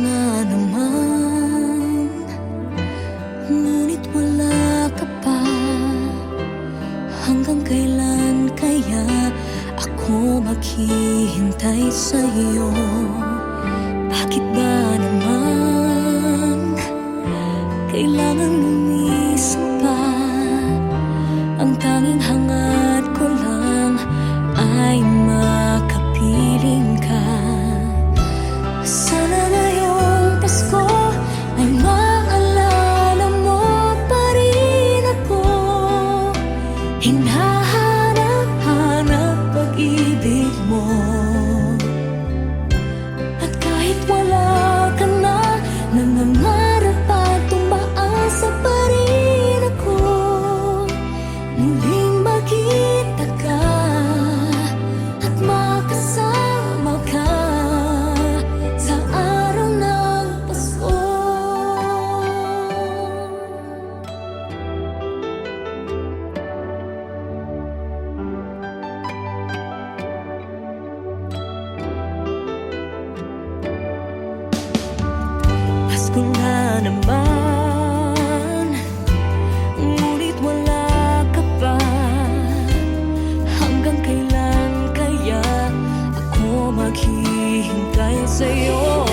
na naman, ngunit wala ka pa. Hanggang kailan kaya ako maghihintay sa'yo? Bakit ba naman kailangan lumisan pa? Ang tanging hangad ko lang ay makapiling ka. Sana ngayong Pasko ay maalala mo pa rin ako. Hinahanap-hanap pag-ibig mo. At kahit wala ka na, nangangarap at tumaasa pa rin ako. Muling makita ka at makasama ka sa araw ng Pasko. Pasko na naman, ngunit wala ka pa. Hanggang kailan kaya ako maghihintay sa'yo?